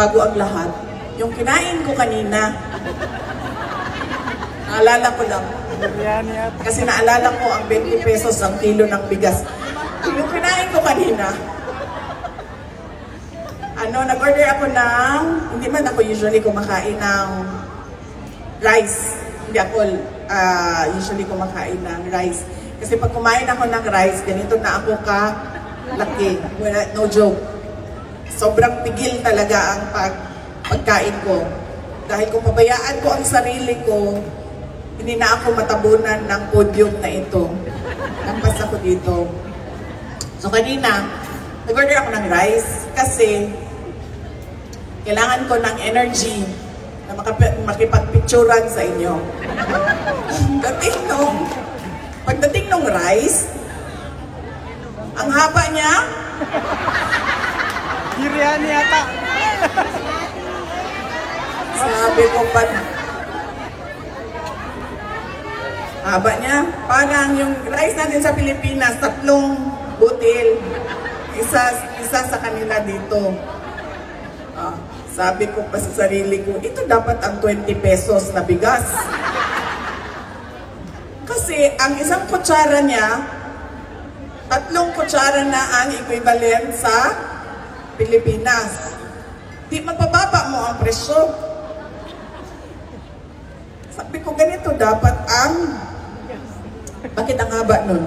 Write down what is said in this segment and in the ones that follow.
bago ang lahat, yung kinain ko kanina, naalala ko lang. Kasi naalala ko ang 20 pesos ang kilo ng bigas. Yung kinain ko kanina, nag-order ako ng, hindi man ako usually kumakain ng rice. Hindi ako usually kumakain ng rice. Kasi pag kumain ako ng rice, ganito na ako ka-laki. No joke. Sobrang pigil talaga ang pagkain ko. Dahil kung pabayaan ko ang sarili ko, hindi na ako matabunan ng podium na ito. Lampas ako dito. So kanina, nag-order ako ng rice kasi kailangan ko ng energy na makipagpicturan sa inyo. Pagdating nung rice, ang haba niya, biryani yata. sabi ko pa, haba niya, parang yung rice natin sa Pilipinas, 3 butil. Isa sa kanila dito. Sabi ko pa sa sarili ko, ito dapat ang 20 pesos na bigas. Kasi ang isang kutsara niya, 3 kutsara na ang equivalent sa Pilipinas. Di mapababa mo ang presyo. Sabi ko, ganito dapat ang... Bakit ang haba nun?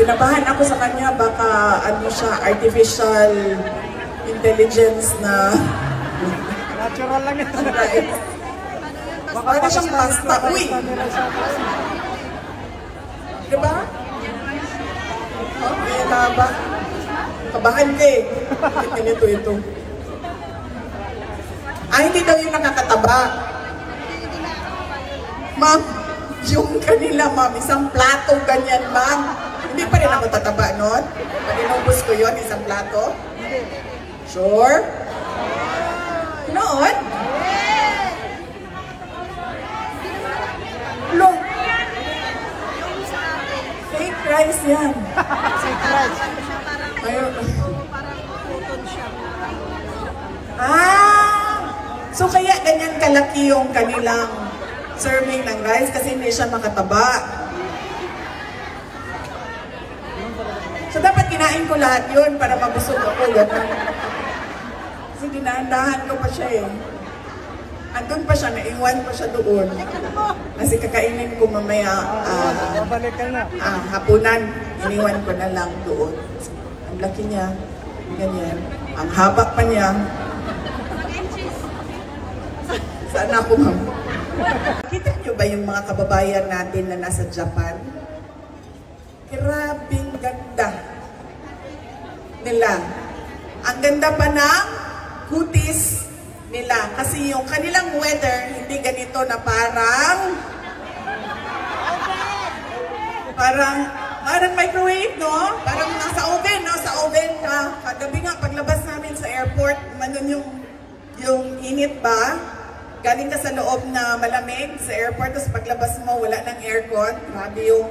Pinabahan ako sa kanya, baka siya, artificial intelligence na... Natural lang ito. Baka siyang pasta. Uy! Diba? Okay, haba. Kabahan ka eh. Ito. Hindi daw yung nakakataba. Ma'am, yung kanila, ma'am, isang plato ganyan, ma'am. Hindi pa rin ako tataba nun. Pag inubos ko yun, isang plato. Sure? Noon? Look. Fake rice yan. Fake rice. Ayun. So kaya ganyan kalaki yung kanilang serving ng rice kasi hindi siya makataba. So dapat kinain ko lahat yun para mabusog ako. Kasi dinahandahan ko pa siya eh. Andun pa siya, naiwan pa siya doon. Kasi kakainin ko mamaya hapunan. Iniwan ko na lang doon. Ang laki niya, ganyan. Ang haba pa niya. Saan ako, ma'am? Kita niyo ba yung mga kababayan natin na nasa Japan? Grabing ganda nila. Ang ganda pa ng kutis nila. Kasi yung kanilang weather, hindi ganito na parang microwave, no? Parang nasa oven, no? Sa oven ka. Kagabi nga, paglabas namin sa airport, manon yung init ba? Galing ka sa loob na malamig sa airport, tapos paglabas mo, wala ng aircon. Grabe yung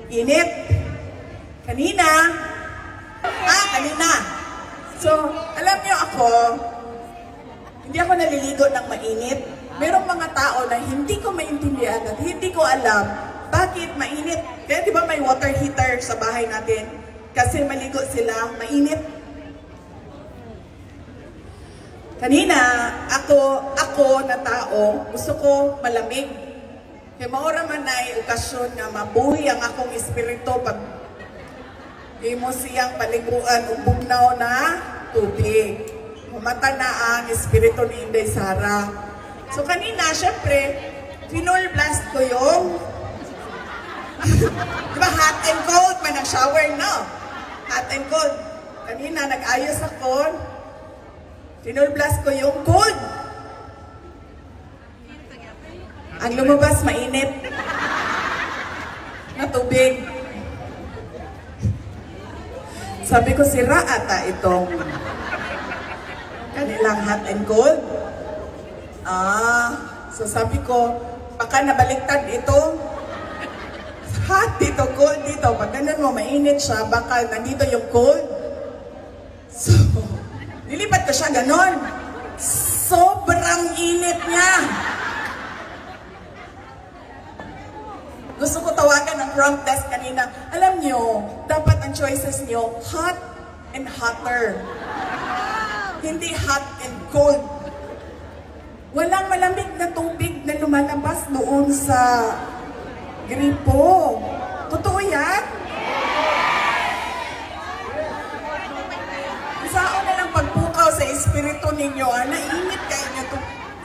init. Kanina. So, alam niyo ako, hindi ako naliligo ng mainit. Merong mga tao na hindi ko maintindihan at hindi ko alam bakit mainit. Kaya di ba may water heater sa bahay natin? Kasi maligo sila, mainit. Kanina, ako na tao, gusto ko malamig. Kaya maura man ay okasyon na mabuhi ang akong espiritu pag di mo siyang paliguan o bugnaw na tubig. Mamata na ang espiritu ni Inday Sara. So kanina, syempre, pinol blast ko yung diba hot and cold, may nag-shower no? Hot and cold. Kanina, nag-ayos ako. Pinol-blast ko yung cold. Ang lumabas, mainit. Na tubig. Sabi ko, sira ata itong kanilang hot and cold. So sabi ko, baka nabaliktad ito. Hot dito, cold dito. Pag ganun mo, mainit siya, baka nandito yung cold. So, Lilipat ko siya, ganon. Sobrang init niya. Gusto ko tawagan ng front desk kanina. Alam nyo, dapat ang choices nyo, hot and hotter. Hindi hot and cold. Walang malamig na tubig na lumalabas doon sa gripo. Totoo yan? Saan na lang pagpukaw sa espiritu ninyo, nainit kayo nyo to.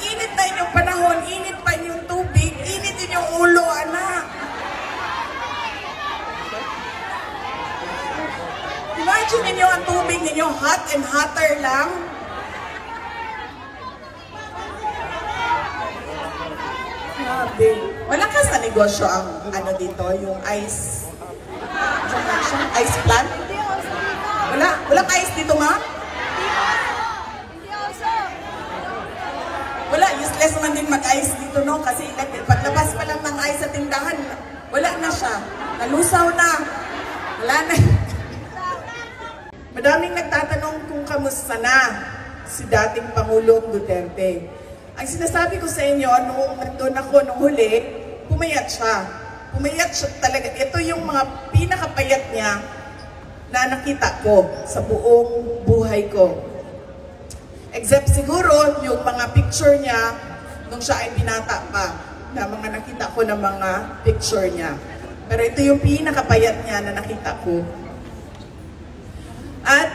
Init na inyong panahon, init pa inyong tubig, init inyong ulo, anak. Imagine ninyo ang tubig ninyo, hot and hotter lang. Grabe. Wala ka sa negosyo ang ano dito, yung ice plant? Wala ice dito, ma'am? Wala, useless man din mag-ice dito, no? Kasi paglabas pa lang ng ice sa tindahan, wala na siya. Nalusaw na. Wala na. Madaming nagtatanong kung kamusta na si dating Pangulong Duterte. Ang sinasabi ko sa inyo, noong nandun ako nung huli, pumayat siya. Pumayat siya talaga. Ito yung mga pinakapayat niya na nakita ko sa buong buhay ko. Except siguro yung mga picture niya nung siya ay binata pa, na mga nakita ko na mga picture niya. Pero ito yung pinakapayat niya na nakita ko. At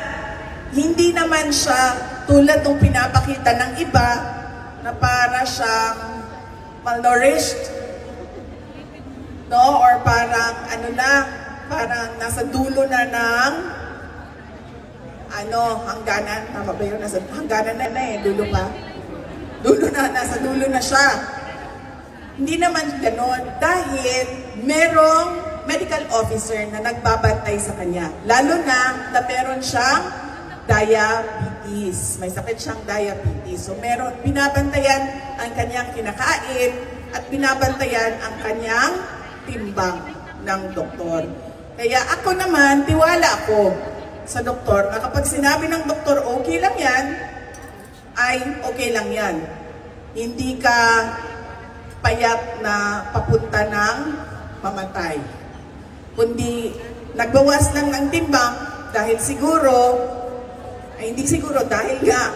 hindi naman siya tulad ng pinapakita ng iba na para siyang malnourished, no? Or parang ano na, parang nasa dulo na ng hangganan. Tama ba yun? Nasa hangganan na eh, dulo pa. Dulo na, nasa dulo na siya. Hindi naman ganon dahil merong medical officer na nagbabantay sa kanya. Lalo na meron siyang diabetes. May sakit siyang diabetes. So binabantayan ang kanyang kinakain at binabantayan ang kanyang timbang ng doktor. Kaya ako naman, tiwala ako sa doktor na kapag sinabi ng doktor, okay lang yan, ay okay lang yan. Hindi ka payat na papunta ng mamatay. Kundi nagbawas lang ng timbang dahil siguro, ay hindi siguro, dahil nga,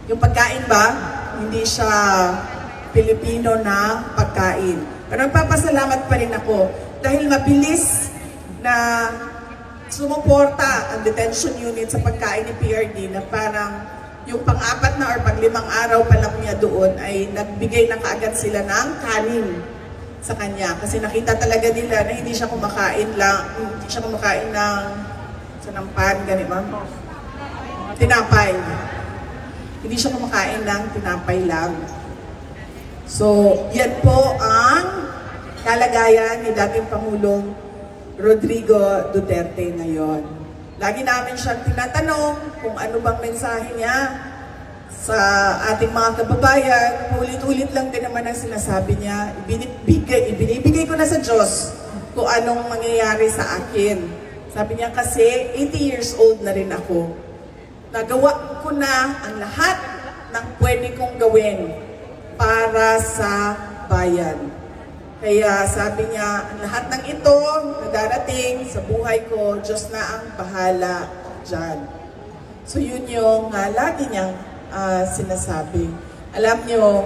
yung pagkain ba, hindi siya Pilipino na pagkain. Pero nagpapasalamat pa rin ako dahil mabilis na sumuporta ang detention unit sa pagkain ni PRD na parang yung pang-4 na or pang-5 araw pa lang niya doon ay nagbigay na kaagad sila ng kanin sa kanya. Kasi nakita talaga nila na hindi siya kumakain ng sanampan, ganit ba? Tinapay. Hindi siya kumakain ng tinapay lang. So, yan po ang kalagayan ni dating Pangulong Rodrigo Duterte ngayon. Lagi namin siyang tinatanong kung ano bang mensahe niya sa ating mga kababayan. Ulit-ulit lang din naman ang sinasabi niya. Ibinibigay ko na sa Diyos kung anong mangyayari sa akin. Sabi niya kasi 80 years old na rin ako. Nagawa ko na ang lahat ng pwede kong gawin para sa bayan. Kaya sabi niya, lahat ng ito na darating sa buhay ko, Diyos na ang bahala dyan. So yun yung lagi niyang sinasabi. Alam niyo,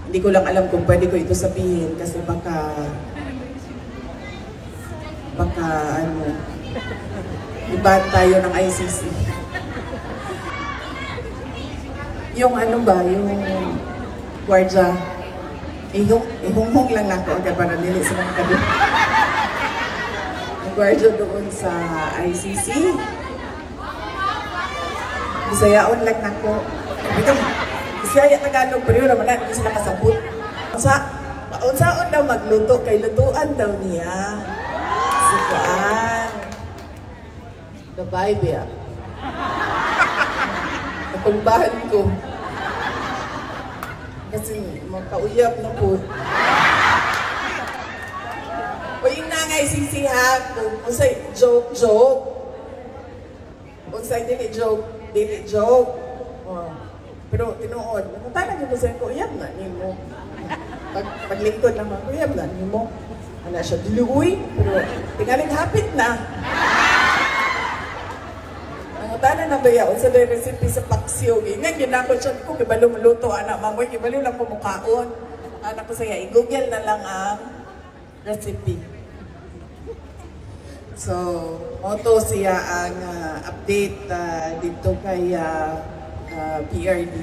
hindi ko lang alam kung pwede ko ito sabihin kasi baka iban tayo ng ICC. Yung yung gwardya, ihunghong lang ako agad para nili sila makadun. Yung gwardya doon sa ICC. Bisayaon lang nako. Ito, Bisaya Tagalog, pero naman na, hindi sila kasabot. Unsaon daw magluto, kay lutuan daw niya. Sukaan. The Bible. Natumbahan ko. Kasi makauyap na po. O yung nangay sisihan, kung say joke, Unsay dili joke, dili joke. Oh. Pero tinuod, nangutan na ko sa ko, iyam na nimo. Paglingkod naman ko, iyam na nimo. Ano siya, diluwi, pero tingaling hapit na. Nangutan na ba yaon sa recipe sa paksiw. Nga, ginakot siya ko, kibalo maluto, anak mamoy, kibalo lang pumukaon. Anak ko saya, i-google na lang ang recipe. So, moto siya ang update dito kay PRD.